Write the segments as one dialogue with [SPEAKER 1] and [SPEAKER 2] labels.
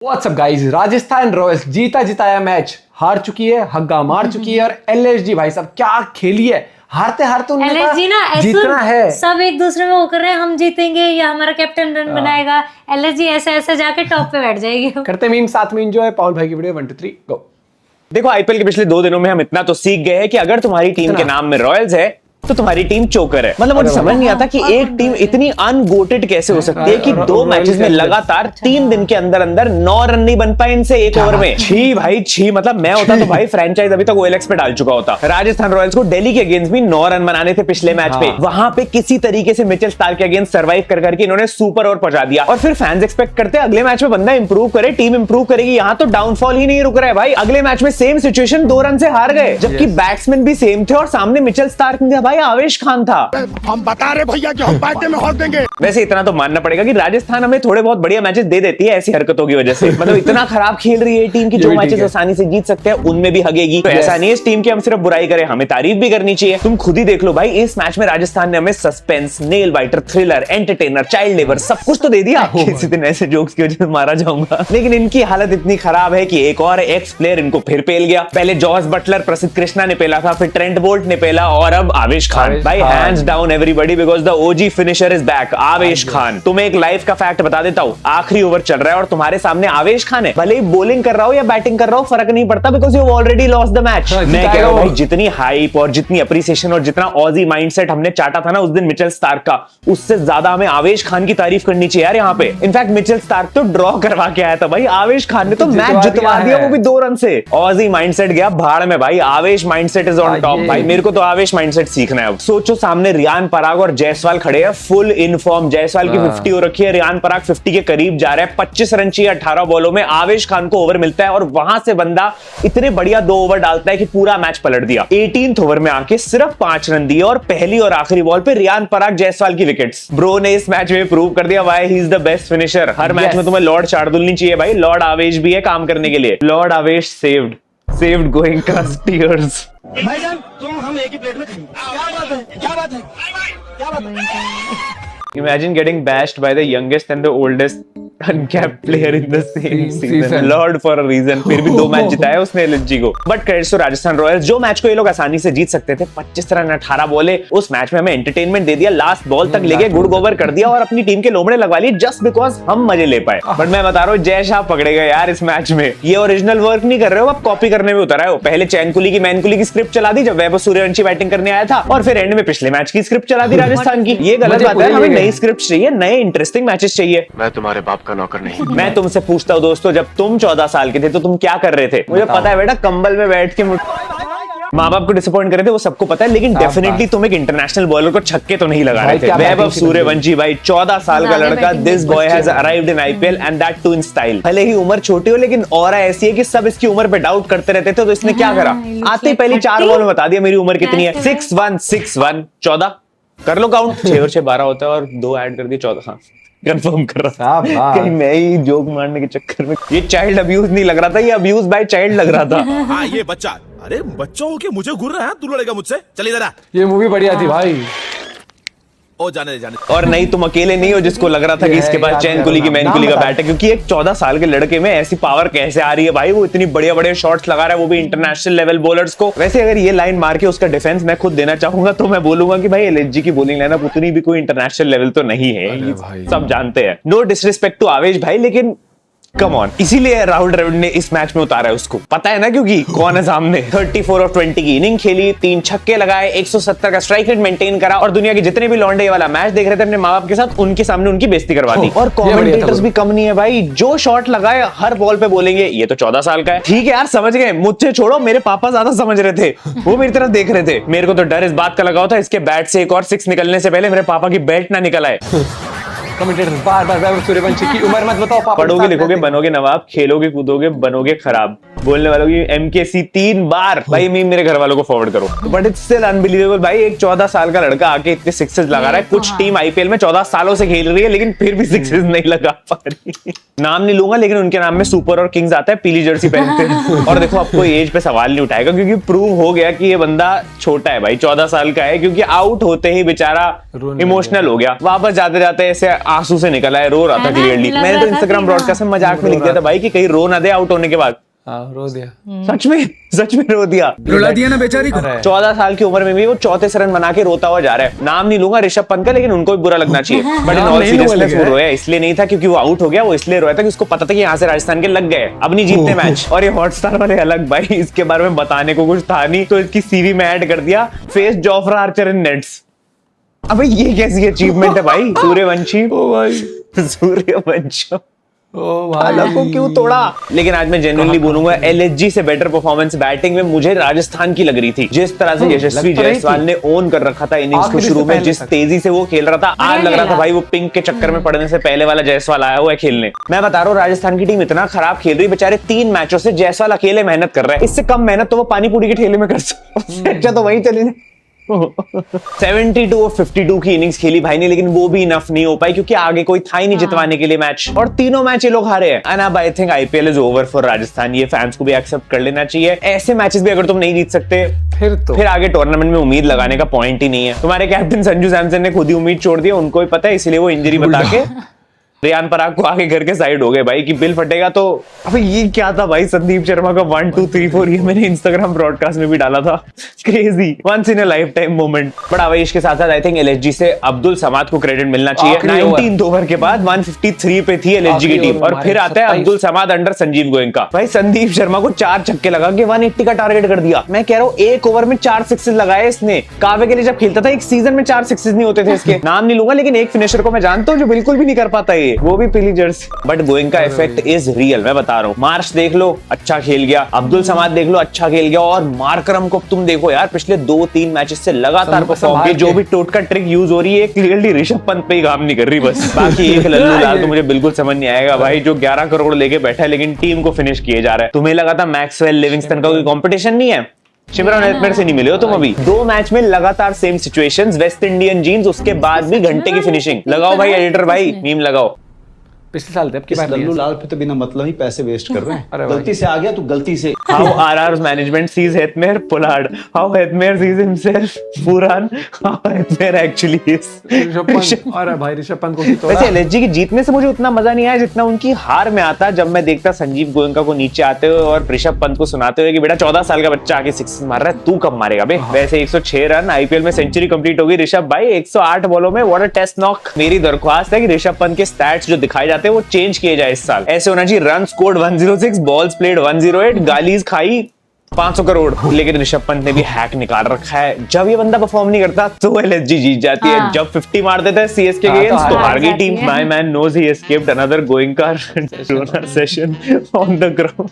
[SPEAKER 1] What's up guys, Rajasthan Royals जीता जिताया match हार चुकी है, हग्गा मार चुकी है। और एलएसजी भाई साहब क्या खेली है, हारते हारते उन्होंने
[SPEAKER 2] एलएसजी ना
[SPEAKER 1] जीतना है।
[SPEAKER 2] सब एक दूसरे में वो कर रहे हैं, हम जीतेंगे या हमारा कैप्टन रन बनाएगा। एलएसजी ऐसे ऐसे जाके टॉप पे बैठ जाएगी।
[SPEAKER 1] करते मीम साथ में एंजॉय। पाउल भाई की वीडियो 1 2 3 गो।
[SPEAKER 3] देखो आईपीएल के पिछले 2 दिनों में हम इतना तो सीख गए हैं कि अगर तुम्हारी टीम के नाम में रॉयल्स है तो तुम्हारी टीम चोकर है। मतलब मुझे समझ नहीं आता कि एक टीम इतनी अनगोटेड कैसे हो सकती है कि 2 मैचेस में लगातार 3 दिन के अंदर अंदर 9 रन नहीं बन पाए इनसे एक ओवर में। छी भाई छी, मतलब मैं होता तो भाई फ्रेंचाइज अभी तक ओएलएक्स पे डाल चुका होता। राजस्थान रॉयल्स को दिल्ली के अगेंस्ट भी 9 रन बनाने थे पिछले मैच पे, वहां पे किसी तरीके से मिचेल स्टार्क के अगेंस्ट सर्वाइव कर करके इन्होंने सुपर ओवर पहुंचा दिया। और फिर फैंस एक्सपेक्ट करते हैं अगले मैच में बंदा इंप्रूव करे, टीम इंप्रूव करेगी। यहाँ तो डाउनफॉल ही नहीं रुक रहा है भाई। अगले मैच में सेम सिचुएशन 2 रन से हार गए, जबकि बैट्समैन भी सेम थे और सामने मिचेल स्टार्क नहीं था भाई, आवेश खान था।
[SPEAKER 4] हम बता रहे भैया कि हम बैठे में हार देंगे।
[SPEAKER 3] वैसे इतना तो मानना पड़ेगा कि राजस्थान हमें थोड़े बहुत बढ़िया मैचेस दे देती है ऐसी हरकतों की वजह से। मतलब इतना खराब खेल रही है टीम की जो मैचेस आसानी से जीत सकते हैं उनमें भी हगेगी। तो ऐसा नहीं है इस टीम की हम सिर्फ बुराई करें, हमें तारीफ भी करनी चाहिए। तुम खुद ही देख लो भाई, इस मैच में राजस्थान ने हमें suspense, nail biter, thriller, entertainer, child labour सब कुछ तो दे दिया। किसी दिन ऐसे जोक्स की वजह से मारा जाऊंगा। लेकिन इनकी हालत इतनी खराब है कि एक और एक्स प्लेयर इनको फिर पेल गया। पहले जॉस बटलर, प्रसिद्ध कृष्णा ने पेला था, फिर ट्रेंट बोल्ट ने पेला और अब आवेश खान। भाई hands down everybody because the OG finisher is back, आवेश खान। तुम्हें एक लाइफ का फैक्ट बता देता हूं, आखिरी ओवर चल रहा है और तुम्हारे सामने आवेश खान है। भले ही बॉलिंग कर रहा हो या बैटिंग कर रहा हो फर्क नहीं पड़ता, because you already lost the match. मैं कह रहा हूं भाई, जितनी हाइप और जितनी अप्रिसिएशन और जितना ऑजी माइंडसेट हमने चाटा था ना उस दिन मिचेल स्टार्क का, उससे ज्यादा हमें आवेश खान की तारीफ करनी चाहिए यार यहाँ पे। इनफैक्ट मिचेल स्टार्क तो ड्रॉ करवा के आया था भाई, आवेश खान ने तो मैच जितवा दिया, वो भी 2 रन से। ऑजी माइंडसेट गया भाड़ में भाई, आवेश माइंडसेट इज ऑन टॉप भाई। मेरे को तो आवेश माइंडसेट सीखना है अब। सोचो सामने रियान पराग और जायसवाल खड़े हैं, फुल इन फॉर्म। जायसवाल की 50 हो रखी है, रियान पराग 50 के करीब जा रहा है। 25 रन चाहिए 18 बॉलों में, आवेश खान को ओवर मिलता है और वहां से बंदा इतने बढ़िया 2 ओवर डालता है कि पूरा मैच पलट दिया। 18th ओवर में आके सिर्फ 5 रन दिए और पहली और आखिरी बॉल पे रियान पराग जायसवाल की विकेट्स। ब्रो ने इस मैच में प्रूव कर दिया why he is the best finisher. Her match में तुम्हें लॉर्ड शार्दुल नहीं चाहिए भाई, लॉर्ड आवेश भी है काम करने के लिए। लॉर्ड आवेश सेव्ड गोइंग टीयर्स।
[SPEAKER 4] भाईजान तुम हम एक ही प्लेट में खाएंगे। क्या बात है, क्या बात है, क्या बात है।
[SPEAKER 3] Imagine getting bashed by the youngest and the oldest uncapped player in the same season. Lord for a reason. फिर भी 2 मैच जिताया उसने एलएसजी को। But credits to Rajasthan Royals, जो मैच को ये लोग आसानी से जीत सकते थे। 25 रन 18 बॉले, उस मैच में हमें एंटरटेनमेंट दे दिया, लास्ट बॉल तक लेके गुड़ गोबर कर दिया और अपनी टीम के लोमड़े लगवा लिए जस्ट बिकॉज हम मजे ले पाए। बट मैं बता रहा हूँ जय शाह पकड़े गए यार इस मैच में। ये ओरिजिनल वर्क नहीं कर रहे हो, आप कॉपी करने में उतर आए हो। पहले चैनकुली की मैनकुली की स्क्रिप्ट चला दी जब वैभव सूर्यवंशी बैटिंग करने आया था, और फिर एंड में पिछले मैच की स्क्रिप्ट चला दी राजस्थान की। ये गलत बात है, हमें नई स्क्रिप्ट चाहिए, नए इंटरेस्टिंग मैचेस चाहिए।
[SPEAKER 4] मैं तुम्हारे बाप का नौकर नहीं।
[SPEAKER 3] मैं तुमसे पूछता हूँ दोस्तों, जब तुम 14 साल के थे तो तुम क्या कर रहे थे? मुझे पता है बेटा, कंबल में बैठ के माँ बाप को डिसअपॉइंट कर रहे थे, वो सबको पता है। लेकिन डेफिनेटली तुम एक इंटरनेशनल बॉलर को छक्के तो नहीं लगा रहे थे। वैभव सूर्यवंशी भाई 14 साल का लड़का, this boy has arrived in IPL and that too in style. भले ही उम्र छोटी हो लेकिन ऑरा ऐसी है कि सब इसकी उम्र पे डाउट करते रहते थे। तो इसने क्या करा, आते ही पहली 4 बॉल में बता दिया मेरी उम्र कितनी है। 6-1 14 कर लो काउंट, 6 और 6 12 होता है और 2 ऐड कर दिए 14। हाँ कंफर्म कर रहा था, कहीं मैं ही जोक मारने के चक्कर में। ये चाइल्ड अब्यूज नहीं लग रहा था, ये अब्यूज बाय चाइल्ड लग रहा था।
[SPEAKER 5] हाँ ये बच्चा, अरे बच्चों के मुझे घूर रहा है, तू लड़ेगा मुझसे, चल इधर आ।
[SPEAKER 1] ये मूवी बढ़िया थी भाई।
[SPEAKER 5] ओ जाने दे।
[SPEAKER 3] और नहीं तुम अकेले नहीं हो जिसको लग रहा था कि इसके पास चैनकुली की मैनकुली का बैट है, क्योंकि एक 14 साल के लड़के में ऐसी पावर कैसे आ रही है भाई। वो इतनी बढ़िया बढ़िया शॉट्स लगा रहा है, वो भी इंटरनेशनल लेवल बॉलर्स को। वैसे अगर ये लाइन मार के उसका डिफेंस मैं खुद देना चाहूंगा तो मैं बोलूंगा कि भाई एलएसजी की बॉलिंग लाइनअप उतनी भी कोई इंटरनेशनल लेवल तो नहीं है, सब जानते हैं। नो डिसरिस्पेक्ट टू आवेश भाई, लेकिन कम ऑन। इसीलिए राहुल द्रविड़ ने इस मैच में उतारा है उसको, पता है ना क्योंकि कौन है सामने। 34 और 20 की इनिंग खेली, 3 छक्के लगाए, 170 का स्ट्राइक रेट मेंटेन करा और दुनिया के जितने भी लौंडे वाला मैच देख रहे थे अपने माँ बाप के साथ, उनके सामने उनकी बेइज्जती करवा दी। और कमेंटेटर्स भी कम नहीं है भाई, जो शॉट लगाए हर बॉल पे बोलेंगे ये तो 14 साल का है। ठीक है यार समझ गए, मुझसे छोड़ो, मेरे पापा ज्यादा समझ रहे थे, वो मेरी तरफ देख रहे थे। मेरे को तो डर इस बात का लगा था इसके बैट से एक और 6 निकलने से पहले मेरे पापा की बेल्ट ना निकल आए।
[SPEAKER 1] कमेंटेटर बार बार वैभव सूर्यवंशी की उम्र मत बताओ। पापा
[SPEAKER 3] पढ़ोगे लिखोगे बनोगे नवाब, खेलोगे कूदोगे बनोगे खराब। बोलने वालों की MKC 3 बार भाई, मीम मेरे घर वालों को फॉरवर्ड करो। बट इट्स स्टिल अनबिलीवेबल भाई, एक 14 साल का लड़का आके इतने सिक्सेस लगा रहा है। कुछ टीम आईपीएल में 14 सालों से खेल रही है लेकिन फिर भी सिक्सेस नहीं लगा पा रही। नाम नहीं लूंगा लेकिन उनके नाम में सुपर और किंग्स आता है, पीली जर्सी पहनते हैं। और देखो अब कोई एज पे सवाल नहीं उठाएगा क्योंकि प्रूव हो गया कि ये बंदा छोटा है भाई, 14 साल का है। क्योंकि आउट होते ही बेचारा इमोशनल हो गया, वापस जाते जाते ऐसे आंसू से निकला है, रो रहा था
[SPEAKER 2] है ना?
[SPEAKER 3] क्लियरली।
[SPEAKER 2] लग
[SPEAKER 3] मैंने
[SPEAKER 2] रहा
[SPEAKER 3] तो
[SPEAKER 2] था
[SPEAKER 3] इंस्टाग्राम
[SPEAKER 2] कि
[SPEAKER 3] ब्रॉडकास्ट में मजाक में लिख दिया था भाई कि कहीं रो ना दे आउट होने के बाद।
[SPEAKER 1] हाँ, रो दिया।
[SPEAKER 3] सच में रो दिया।
[SPEAKER 5] रुला दिया ना बेचारी को।
[SPEAKER 3] 14 साल की उम्र में भी वो 34 रन बना के रोता हुआ जा रहा है। नाम नहीं लूंगा ऋषभ पंत का, लेकिन उनको भी बुरा लगना चाहिए। बट इन
[SPEAKER 1] नाम
[SPEAKER 3] ऑल
[SPEAKER 1] नहीं लूंगा
[SPEAKER 3] सीरियसनेस वो
[SPEAKER 1] लेकिन।
[SPEAKER 3] रोया इसलिए नहीं था क्योंकि वो आउट हो गया, वो इसलिए रोया था कि उसको पता था कि यहाँ से राजस्थान के लग गए, अब नहीं जीतते मैच। और ये हॉटस्टार वाले अलग भाई, इसके बारे में बताने को कुछ था नहीं तो इसकी सीवी में ऐड कर दिया, फेस जोफ्रा आर्चर इन नेट्स। अबे ये कैसी अचीवमेंट है भाई? सूर्यवंशी,
[SPEAKER 1] ओ भाई,
[SPEAKER 3] सूर्यवंशी
[SPEAKER 1] ओ भाई,
[SPEAKER 3] अलग को क्यों तोड़ा? लेकिन आज मैं जेन्युइनली बोलूंगा एलएसजी से बेटर परफॉर्मेंस बैटिंग में मुझे राजस्थान की लग रही थी। जिस तरह से यशस्वी
[SPEAKER 1] लग तो रही
[SPEAKER 3] जायसवाल
[SPEAKER 1] थी।
[SPEAKER 3] ने ओन कर रखा था इनिंग्स को
[SPEAKER 1] आखिरी
[SPEAKER 3] शुरू
[SPEAKER 1] से
[SPEAKER 3] में,
[SPEAKER 1] पहले
[SPEAKER 3] जिस
[SPEAKER 1] तक।
[SPEAKER 3] तेजी से वो खेल रहा था, आज लग रहा था
[SPEAKER 2] खेला।
[SPEAKER 3] भाई वो पिंक के चक्कर में पड़ने से पहले वाला जायसवाल आया हुआ है खेलने। मैं बता रहा हूँ राजस्थान की टीम इतना खराब खेल रही है, बेचारे 3 मैचों से जायसवाल अकेले मेहनत कर रहा है। इससे कम मेहनत तो वो पानी पूरी के ठेले में कर सकता, अच्छा तो वहीं चले 72 और 52 की इनिंग्स खेली भाई ने, लेकिन वो भी इनफ नहीं हो पाई क्योंकि आगे कोई था ही नहीं जितवाने के लिए मैच, और तीनों मैच ये लोग हारे हैं। एंड अब I think IPL is over for Rajasthan. ये फैंस को भी एक्सेप्ट कर लेना चाहिए। ऐसे मैचेस भी अगर तुम नहीं जीत सकते फिर आगे टूर्नामेंट में उम्मीद लगाने का पॉइंट ही नहीं है। तुम्हारे कैप्टन संजू सैमसन ने खुद ही उम्मीद छोड़ दी, उनको भी पता है, इसलिए वो इंजरी बता के रियान पराग को आगे घर के साइड हो गए भाई कि बिल फटेगा तो। अब ये क्या था भाई, संदीप शर्मा का 1 2 3 4 ये मैंने इंस्टाग्राम ब्रॉडकास्ट में भी डाला था। Crazy, once in a life time moment. But अब इसके साथ साथ आई थिंक एलएसजी से अब्दुल समाद को क्रेडिट मिलना चाहिए।
[SPEAKER 1] आखिरी
[SPEAKER 3] 19 ओवर के बाद 153 पे थी एलएसजी की
[SPEAKER 1] आखिरी
[SPEAKER 3] टीम,
[SPEAKER 1] ओवर
[SPEAKER 3] और फिर आता है
[SPEAKER 1] 27
[SPEAKER 3] अब्दुल समाद अंडर संजीव गोयनका। भाई संदीप शर्मा को 4 छक्के लगा के 180 का टारगेट कर दिया। मैं कह रहा हूँ 1 ओवर में 4 सिक्सेस लगाए इसने। कावे के लिए जब खेलता था एक सीजन में 4 सिक्सेस नहीं होते थे इसके। नाम नहीं लूंगा लेकिन एक फिनिशर को मैं जानता हूँ जो बिल्कुल भी नहीं कर पाता ये, वो भी पीली Jersey. But Goenka effect is real, मैं बता रहा हूँ। मार्श देख लो अच्छा खेल गया, अब्दुल समाद देख लो अच्छा खेल गया, और मार्करम को तुम देखो यार पिछले 2-3 मैचेस से लगातार परफॉर्म किया। जो भी टोटका ट्रिक यूज हो रही है क्लियरली ऋषभ पंत पे ही काम नहीं कर रही बस। बाकी एक लल्लू लाल तो मुझे बिल्कुल समझ नहीं आएगा भाई, जो 11 करोड़ लेके बैठा है लेकिन टीम को फिनिश किए जा रहा है। तुम्हें लगा था मैक्सवेल लिविंगस्टन का कोई कंपटीशन नहीं है? शिमरन हेटमेयर से नहीं मिले हो तुम अभी। 2 मैच में लगातार same situations, West Indian genes, उसके बाद भी घंटे की फिनिशिंग। लगाओ भाई एडिटर भाई, मीम लगाओ।
[SPEAKER 1] पिछले साल थे, अब की
[SPEAKER 6] इस
[SPEAKER 1] बार नहीं
[SPEAKER 6] लल्लू
[SPEAKER 1] है।
[SPEAKER 6] लाल पे तो बिना मतलब ही पैसे वेस्ट कर रहे
[SPEAKER 1] अरे
[SPEAKER 6] हैं।
[SPEAKER 1] भाई।
[SPEAKER 6] गलती से आ गया तो गलती से।
[SPEAKER 3] How RR's management sees Hetmer Pollard. How Hetmer sees himself Puran. How Hetmer actually is.
[SPEAKER 1] Rishabh Pant, अरे भाई ऋषभ पंत को भी तोड़ा।
[SPEAKER 3] वैसे एलएसजी की जीतने से मुझे उतना मजा नहीं आया जितना उनकी हार में आता जब मैं देखता संजीव गोयनका को नीचे आते हुए और ऋषभ पंत को सुनाते हुए कि बेटा 14 साल का बच्चा आके 6 मार रहा है, तू कब मारेगा बे। वैसे 106 रन आईपीएल में सेंचुरी कंप्लीट होगी ऋषभ भाई 108 बॉलों में, व्हाट अ टेस्ट नॉक। मेरी दरख्वास्त है कि ऋषभ पंत के स्टैट्स जो दिखाए जाते हैं वो चेंज किए जाए इस साल। ऐसे होना चाहिए रन स्कोर्ड 106, बॉल्स प्लेड 108, गालीज खाई 500 करोड़। लेकिन ऋषभ पंत ने भी हैक निकाल रखा है, जब ये बंदा परफॉर्म नहीं करता तो एलएसजी जीत जाती है।
[SPEAKER 2] हाँ।
[SPEAKER 3] जब 50 मार देता है सीएसके
[SPEAKER 1] हाँ,
[SPEAKER 3] अगेंस्ट तो हार गई
[SPEAKER 2] जाती
[SPEAKER 3] टीम।
[SPEAKER 2] है।
[SPEAKER 3] My man knows he escaped another Goenka donor session on the ground.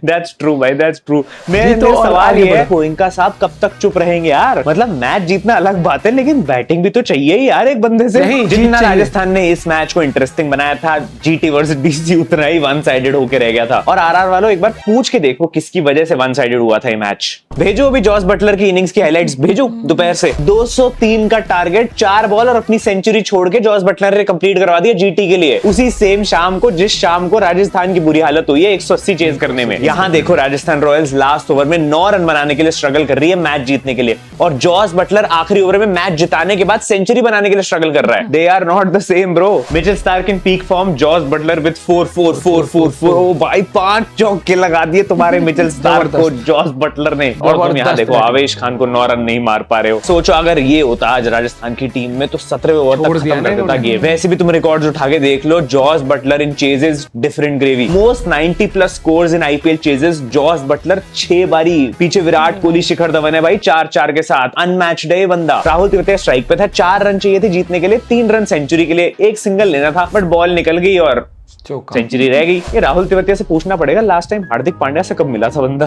[SPEAKER 3] That's true भाई, दैट्स ट्रू। मेरा
[SPEAKER 1] जीतो और
[SPEAKER 3] सवाल
[SPEAKER 1] आगे
[SPEAKER 3] ये है
[SPEAKER 1] बढ़ो।
[SPEAKER 3] गोयनका साहब कब तक चुप रहेंगे यार? मतलब मैच जीतना अलग बात है लेकिन बैटिंग भी तो चाहिए ही यार एक बंदे से।
[SPEAKER 1] नहीं, जीत
[SPEAKER 3] जितना
[SPEAKER 1] चाहिए।
[SPEAKER 3] राजस्थान ने इस मैच को इंटरेस्टिंग बनाया था, जीटी वर्सेस डीसी उतना ही वन साइडेड होके रह गया था। और आरआर वालों एक बार पूछ के देखो किसकी वजह से वन साइडेड हुआ था ये मैच। भेजो अभी जॉस बटलर की इनिंग्स की हाइलाइट्स भेजो दोपहर से। 203 का टारगेट, 4 बॉल और अपनी सेंचुरी छोड़ के जॉस बटलर ने कंप्लीट करवा दिया जीटी के लिए, उसी सेम शाम को जिस शाम को राजस्थान की बुरी हालत हुई है 180 चेज करने में। यहाँ देखो राजस्थान रॉयल्स लास्ट ओवर में 9 रन बनाने के लिए स्ट्रगल कर रही है मैच जीतने के लिए, और जॉस बटलर आखिरी ओवर में मैच जिताने के बाद सेंचुरी बनाने के लिए स्ट्रगल कर रहा है। They are not the same bro. Mitchell Starc in peak form, Jos Buttler with 4-4-4-4-4। ओ भाई 5 चौके लगा दिए तुम्हारे मिचेल स्टार्क को जॉस बटलर ने, और तुम यहाँ देखो आवेश खान को 9 रन नहीं मार पा रहे हो। सोचो अगर ये होता आज राजस्थान की टीम में तो 17वें ओवर
[SPEAKER 1] छोड़
[SPEAKER 3] तक
[SPEAKER 1] दिया
[SPEAKER 3] खत्म
[SPEAKER 1] ना
[SPEAKER 3] कर देता
[SPEAKER 1] इन्होंने।
[SPEAKER 3] गेम। वैसे भी तुम रिकॉर्ड्स उठा के देख लो, Jos Buttler in chases different gravy, most 90+ scores in IPL chases Jos Buttler 6 बारी। पीछे विराट कोहली, शिखर धवन है भाई 4-4 के साथ, अनमैच्ड है बंदा। राहुल तिवारी स्ट्राइक पे था, 4 रन चाहिए थे जीतने के लिए, 3 रन सेंचुरी के लिए, एक सिंगल लेना था बट बॉल निकल गई और
[SPEAKER 1] चौका।
[SPEAKER 3] सेंचुरी रह गई। ये राहुल तिवारी से पूछना पड़ेगा लास्ट टाइम हार्दिक पांड्या से कब मिला था बंदा।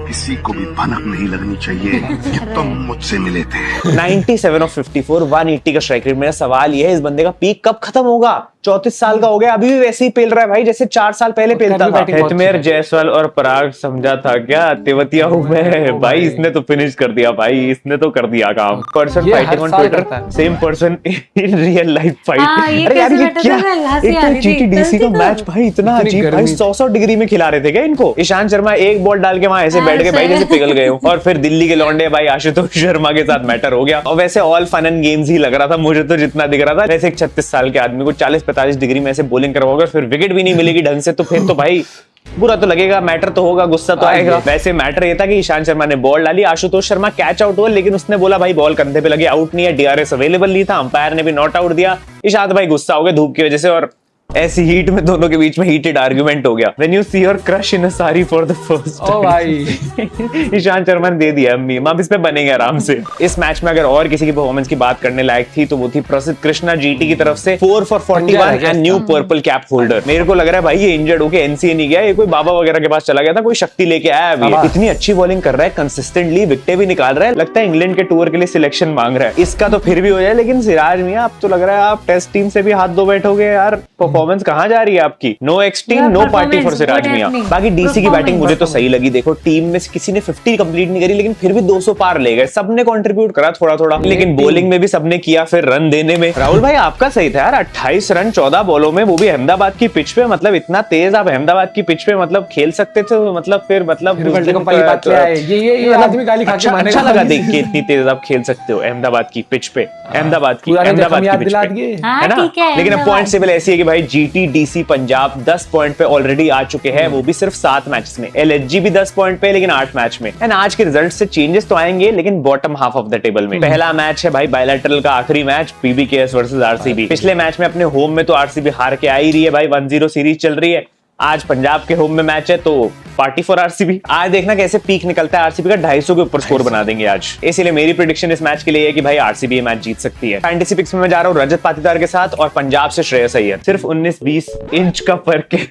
[SPEAKER 7] किसी को भी भनक नहीं लगनी चाहिए कि तुम मुझसे मिले थे।
[SPEAKER 3] 97 ऑफ 54, 180 का स्ट्राइक रेट। मेरा सवाल ये है इस बंदे का पीक कब खत्म होगा? 34 साल का हो गया, अभी भी वैसे ही पेल रहा है भाई जैसे 4 साल पहले पेलता था।
[SPEAKER 1] बैटिंग बहुत
[SPEAKER 3] हेटमेयर,
[SPEAKER 1] अच्छी है।
[SPEAKER 3] जायसवाल और पराग समझा था क्या? तेवतिया हूं मैं भाई, इसने तो फिनिश कर दिया भाई, इसने तो कर दिया काम। पर्सन
[SPEAKER 1] ये
[SPEAKER 3] फाइटिंग
[SPEAKER 1] हर
[SPEAKER 3] ऑन
[SPEAKER 1] साल
[SPEAKER 3] ट्विटर,
[SPEAKER 1] करता है।
[SPEAKER 3] Same person in real life fight.
[SPEAKER 2] हाँ, ये
[SPEAKER 3] अरे यार
[SPEAKER 2] कैसे
[SPEAKER 3] ये
[SPEAKER 2] बैठा
[SPEAKER 3] क्या?
[SPEAKER 2] था? हंसी
[SPEAKER 3] एक
[SPEAKER 2] आ
[SPEAKER 3] तो
[SPEAKER 2] रही थी।
[SPEAKER 3] जीटी डीसी का
[SPEAKER 2] गलती
[SPEAKER 3] मैच भाई इतना
[SPEAKER 1] इतनी
[SPEAKER 3] अजीब, भाई
[SPEAKER 1] गर्मी।
[SPEAKER 3] 100 डिग्री में खिला रहे थे क्या इनको? ईशांत शर्मा एक बॉल डाल के वहां ऐसे बैठ गए भाई जैसे पिघल गए हो। और फिर दिल्ली के लौंडे भाई आशुतोष शर्मा के साथ मैटर हो गया। और वैसे ऑल फन एंड गेम्स ही लग रहा था मुझे तो जितना दिख रहा था। वैसे एक 36 साल के आदमी को 40-45 डिग्री में ऐसे बॉलिंग करवाओगे फिर विकेट भी नहीं मिलेगी ढंग से, तो फिर तो भाई बुरा तो लगेगा, मैटर तो होगा, गुस्सा तो आएगा। वैसे मैटर ये था कि ईशांत शर्मा ने बॉल डाली, आशुतोष शर्मा कैच आउट हुआ, लेकिन उसने बोला भाई बॉल कंधे पे लगे, आउट नहीं है, डीआरएस अवेलेबल नहीं था, अंपायर ने भी नॉट आउट दिया। ईशांत भाई गुस्सा हो गए धूप की वजह से और ऐसी हीट में दोनों के बीच में हीटेड आर्गुमेंट हो गया। When you see your crush in a sari for the first time।
[SPEAKER 1] ओ भाई
[SPEAKER 3] ईशांत शर्मा ने दे दिया मीम, अब इस पे बनेंगे आराम से। इस मैच में अगर और किसी की परफॉर्मेंस की बात करने लायक थी तो वो थी प्रसिद्ध कृष्णा जीटी की तरफ से 4 for 41 and new purple cap holder. मेरे को लग रहा है भाई ये इंजर्ड होके एनसीए नहीं गया, ये कोई बाबा वगैरह के पास चला गया था, कोई शक्ति लेके आया अभी। इतनी अच्छी बॉलिंग कर रहा है, कंसिस्टेंटली विकेटें भी निकाल रहा है, लगता है इंग्लैंड के टूर के लिए सिलेक्शन मांग रहा है। इसका तो फिर भी हो जाए, लेकिन सिराज मियां अब तो लग रहा है आप टेस्ट टीम से भी हाथ धो बैठोगे यार। परफॉर्मेंस कहां जा रही है आपकी? No ex team no party for Siraj मियां। बाकी डीसी की बैटिंग मुझे तो सही लगी। देखो टीम में किसी ने 50 कंप्लीट नहीं करी लेकिन फिर भी 200 पार ले गए, सबने कंट्रीब्यूट करा थोड़ा थोड़ा, लेकिन बॉलिंग में भी सबने किया, फिर रन देने में। राहुल भाई आपका सही था यार, 28 रन 14 बॉलों में, वो भी अहमदाबाद की पिच पे। मतलब इतना तेज आप अहमदाबाद की पिच पे मतलब खेल सकते थे, मतलब फिर मतलब
[SPEAKER 1] वर्ल्ड कप वाली बात ले आए। ये आदमी गाली खा के मानेगा।
[SPEAKER 3] अच्छा लगा देख के इतनी तेज आप खेल सकते हो अहमदाबाद की पिच पे, अहमदाबाद की
[SPEAKER 1] पुरानी
[SPEAKER 3] अहमदाबाद
[SPEAKER 1] जख्म
[SPEAKER 3] की
[SPEAKER 1] याद
[SPEAKER 3] पिच
[SPEAKER 1] दिला
[SPEAKER 3] पे,
[SPEAKER 1] दिए।
[SPEAKER 2] हाँ,
[SPEAKER 3] है ना?
[SPEAKER 2] ठीक है,
[SPEAKER 3] लेकिन अब
[SPEAKER 2] अहमदाबाद।
[SPEAKER 3] पॉइंट टेबल ऐसी है कि भाई जीटी डीसी पंजाब 10 पॉइंट पे ऑलरेडी आ चुके हैं, वो भी सिर्फ 7 मैचेस में। एलएचजी भी 10 पॉइंट पे लेकिन 8 मैच में। एंड आज के रिजल्ट से चेंजेस तो आएंगे लेकिन bottom half of the table में। पहला मैच है भाई बायलैटरल का आखिरी मैच, पीबीकेएस वर्सेस आरसीबी। पिछले मैच में अपने होम में तो आरसीबी हार के आ ही रही है भाई, 1-0 सीरीज चल रही है। आज पंजाब के होम में मैच है तो पार्टी फॉर आरसीबी। आज देखना कैसे पीक निकलता है आरसीबी का, 250 के ऊपर स्कोर बना देंगे आज। इसलिए मेरी प्रेडिक्शन इस मैच के लिए है कि भाई आरसीबी ये मैच जीत सकती है। फैंटेसी पिक्स में मैं जा रहा हूँ रजत पाटीदार के साथ और पंजाब से श्रेयस अय्यर। सिर्फ 19-20 इंच का फर्क है।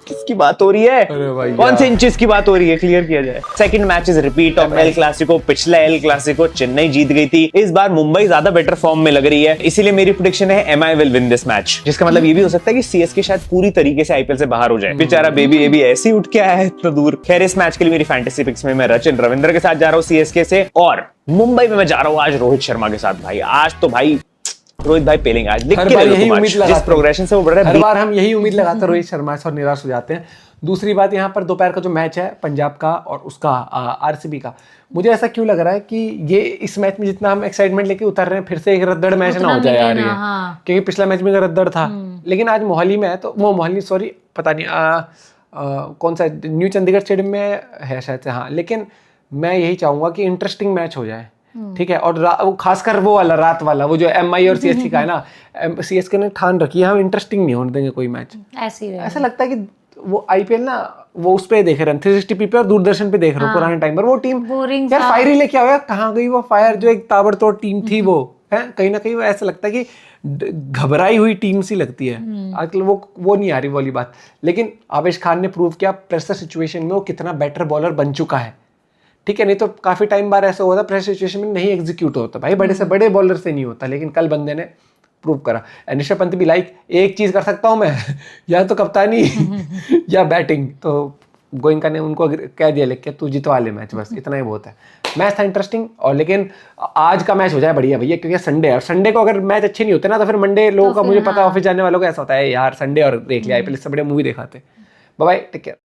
[SPEAKER 3] किसकी बात हो रही है? कौन से इंचेस की बात हो रही है? क्लियर किया जाए। Second match is repeat of El Clasico. पिछला एल क्लासिको चेन्नई जीत गई थी, इस बार मुंबई ज्यादा बेटर फॉर्म में लग रही है, इसीलिए मेरी प्रेडिक्शन है MI will win this match. जिसका मतलब ये भी हो सकता है कि सीएसके शायद पूरी तरीके से आईपीएल से बाहर हो जाए। बेचारा बेबी ऐसे ही उठ के आया है इतना दूर। खैर इस मैच के लिए मेरी फैंटेसी पिक्स में मैं रचिन रविंद्र के साथ जा रहा हूँ सीएसके से, और मुंबई में मैं जा रहा हूँ आज रोहित शर्मा के साथ। भाई आज तो भाई रोहित भाई पेलेंगे आज, लिख के ले लो तुम आज। जिस प्रोग्रेशन से वो बढ़ रहा है,
[SPEAKER 1] हर बार हम यही उम्मीद लगाते हैं रोहित शर्मा से और निराश हो जाते हैं। दूसरी बात यहाँ पर दोपहर का जो मैच है पंजाब का और उसका आरसीबी का, मुझे ऐसा क्यों लग रहा है कि ये इस मैच में जितना हम एक्साइटमेंट लेके उतर रहे हैं फिर से एक रद्दड़ मैच ना हो जाए यार ये। क्योंकि पिछला मैच में रद्दड़ था, लेकिन आज मोहाली में है तो वो मोहाली सॉरी पता नहीं कौन सा न्यू चंडीगढ़ स्टेडियम में है शायद से, हाँ। लेकिन मैं यही चाहूंगा कि इंटरेस्टिंग मैच हो जाए, ठीक है। और वो खासकर वो वाला रात वाला, वो जो एमआई और सीएसके का है ना, सीएसके ने ठान रखी है हम इंटरेस्टिंग नहीं होने देंगे कोई मैच। ऐसा लगता है कि वो आईपीएल ना वो उस पे देख रहे हैं 360p पे और दूरदर्शन पे देख रहे हो पुराने टाइम पर। वो टीम यार फायर ही लेके आओ, कहाँ गई वो फायर जो एक ताबड़तोड़ टीम थी वो है? कहीं ना कहीं वो ऐसा लगता है कि घबराई हुई टीम सी लगती है आजकल। वो नहीं आ रही वाली बात। लेकिन आवेश खान ने प्रूव किया प्रेशर सिचुएशन में वो कितना बेटर बॉलर बन चुका है, ठीक है। नहीं तो काफी टाइम बाद ऐसा होता प्रेशर सिचुएशन में नहीं एग्जीक्यूट होता भाई, बड़े से बड़े बॉलर से नहीं होता, लेकिन कल बंदे ने प्रूव करा। ऋषभ पंत भी लाइक एक चीज कर सकता हूं मैं या तो कप्तानी या बैटिंग, तो गोइंका ने उनको कह दिया लिख के तू जितवा ले मैच, बस इतना ही बहुत है। मैच था इंटरेस्टिंग, और लेकिन आज का मैच हो जाए बढ़िया भैया, क्योंकि संडे है और संडे को अगर मैच अच्छे नहीं होते ना तो फिर मंडे लोगों का मुझे पता ऑफिस जाने वालों का ऐसा होता है यार संडे और देख लिया आईपीएल से बढ़िया मूवी दिखाते। Bye bye, take care.